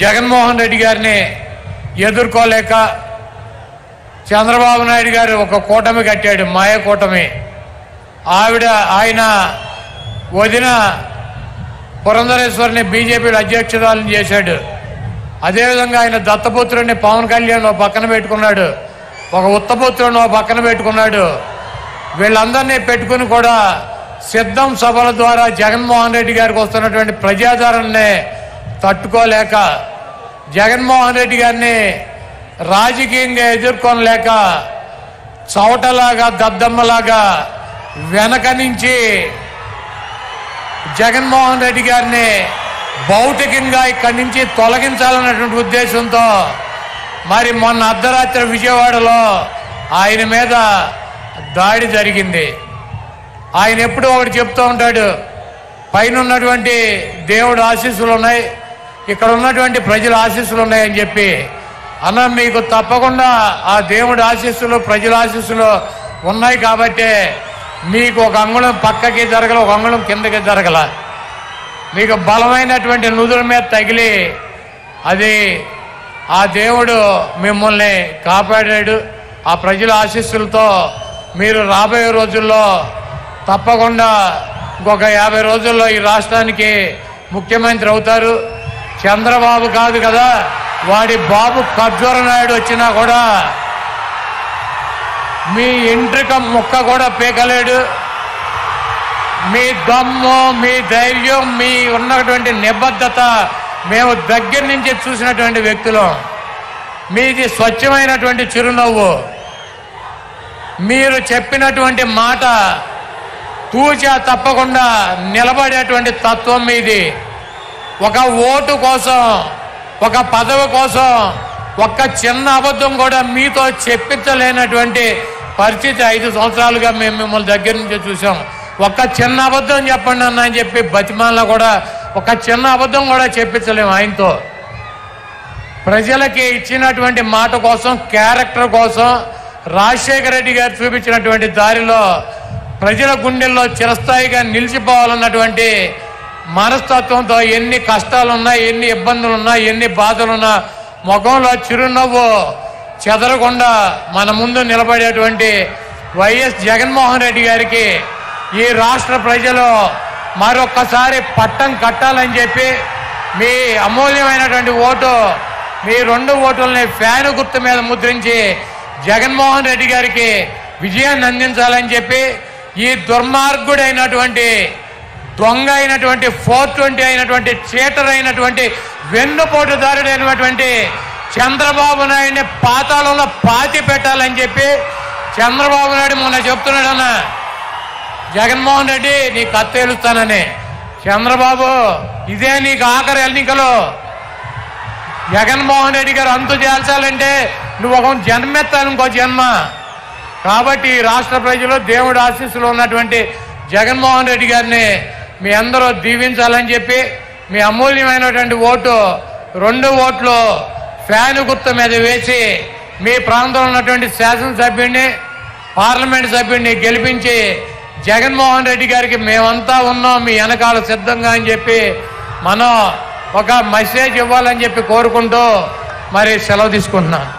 జగన్మోహన్ రెడ్డి గారిని ఎదుర్కోలేక చంద్రబాబు నాయుడు గారు ఒక కూటమి కట్టాడు, మాయ కూటమి. ఆయన వదిన పురంధరేశ్వరిని బీజేపీలో అధ్యక్షురాలను చేశాడు. అదేవిధంగా ఆయన దత్తపుత్రుడిని పవన్ కళ్యాణ్ ఓ పక్కన పెట్టుకున్నాడు, ఒక ఉత్తపుత్రుడిని ఓ పక్కన పెట్టుకున్నాడు. వీళ్ళందరినీ పెట్టుకుని కూడా సిద్ధం సభల ద్వారా జగన్మోహన్ రెడ్డి గారికి వస్తున్నటువంటి ప్రజాదరణని తట్టుకోలేక, జగన్మోహన్ రెడ్డి గారిని రాజకీయంగా ఎదుర్కొనలేక చవటలాగా దద్దమ్మలాగా వెనక నుంచి జగన్మోహన్ రెడ్డి గారిని భౌతికంగా ఇక్కడి నుంచి తొలగించాలన్నటువంటి ఉద్దేశంతో మరి మొన్న అర్ధరాత్రి విజయవాడలో ఆయన మీద దాడి జరిగింది. ఆయన ఎప్పుడూ ఒకటి చెప్తూ ఉంటాడు, పైన ఉన్నటువంటి దేవుడు ఆశీస్సులు ఉన్నాయి, ఇక్కడ ఉన్నటువంటి ప్రజల ఆశీస్సులు ఉన్నాయని చెప్పి. అన్న, మీకు తప్పకుండా ఆ దేవుడి ఆశీస్సులు ప్రజల ఆశీస్సులు ఉన్నాయి కాబట్టి మీకు ఒక అంగుళం పక్కకి జరగల, ఒక అంగుళం కిందకి జరగల. మీకు బలమైనటువంటి నుదుల మీద తగిలి అది ఆ దేవుడు మిమ్మల్ని కాపాడాడు. ఆ ప్రజల ఆశీస్సులతో మీరు రాబోయే రోజుల్లో తప్పకుండా ఇంకొక 50 రోజుల్లో ఈ రాష్ట్రానికి ముఖ్యమంత్రి అవుతారు. చంద్రబాబు కాదు కదా, వాడి బాబు ఖర్జూర నాయుడు వచ్చినా కూడా మీ ఎంట్రిక ముక్క కూడా పీకలేడు. మీ దమ్ము, మీ ధైర్యం, మీ ఉన్నటువంటి నిబద్ధత మేము దగ్గర నుంచి చూసినటువంటి వ్యక్తులం. మీది స్వచ్ఛమైనటువంటి చిరునవ్వు, మీరు చెప్పినటువంటి మాట తూచా తప్పకుండా నిలబడేటువంటి తత్వం మీది. ఒక ఓటు కోసం, ఒక పదవి కోసం ఒక్క చిన్న అబద్ధం కూడా మీతో చెప్పించలేనటువంటి పరిస్థితి 5 సంవత్సరాలుగా మేము మిమ్మల్ని దగ్గర నుంచి చూసాం. ఒక్క చిన్న అబద్ధం చెప్పండి అన్న అని చెప్పి బతిమాలలో కూడా ఒక చిన్న అబద్ధం కూడా చెప్పించలేము ఆయనతో. ప్రజలకి ఇచ్చినటువంటి మాట కోసం, క్యారెక్టర్ కోసం రాజశేఖర రెడ్డి గారు చూపించినటువంటి దారిలో ప్రజల గుండెల్లో చిరస్థాయిగా నిలిచిపోవాలన్నటువంటి మనస్తత్వంతో ఎన్ని కష్టాలున్నా, ఎన్ని ఇబ్బందులున్నా, ఎన్ని బాధలున్నా ముఖంలో చిరునవ్వు చెదరకుండా మన ముందు నిలబడేటువంటి వైఎస్ జగన్మోహన్ రెడ్డి గారికి ఈ రాష్ట్ర ప్రజలు మరొక్కసారి పట్టం కట్టాలని చెప్పి మీ అమూల్యమైనటువంటి ఓటు, మీ 2 ఓటుల్ని ఫ్యాను గుర్తు మీద ముద్రించి జగన్మోహన్ రెడ్డి గారికి విజయాన్ని అందించాలని చెప్పి ఈ దుర్మార్గుడైనటువంటి దొంగ అయినటువంటి 420 అయినటువంటి చీటర్ అయినటువంటి వెన్నుపోటుదారుడైనటువంటి చంద్రబాబు నాయుడిని పాతాళంలో పాతి పెట్టాలని చెప్పి చంద్రబాబు నాయుడు మొన్న చెప్తున్నాడన్న, జగన్మోహన్ రెడ్డి నీ కత్తేలుస్తానని. చంద్రబాబు, ఇదే నీకు ఆఖరి ఎన్నికలు. జగన్మోహన్ రెడ్డి గారు అంతు చేల్చాలంటే నువ్వు ఒక జన్మెత్తాను, ఇంకో జన్మ. కాబట్టి రాష్ట్ర ప్రజలు దేవుడి ఆశీస్సులు ఉన్నటువంటి జగన్మోహన్ రెడ్డి గారిని మీ అందరూ దీవించాలని చెప్పి మీ అమూల్యమైనటువంటి ఓటు 2 ఓట్లు ఫ్యాను గుర్తు మీద వేసి మీ ప్రాంతంలో ఉన్నటువంటి శాసనసభ్యుడిని, పార్లమెంట్ సభ్యుడిని గెలిపించి జగన్మోహన్ రెడ్డి గారికి మేమంతా ఉన్నాం మీ వెనకాల సిద్ధంగా అని చెప్పి మనం ఒక మెసేజ్ ఇవ్వాలని చెప్పి కోరుకుంటూ మరి సెలవు తీసుకుంటున్నాను.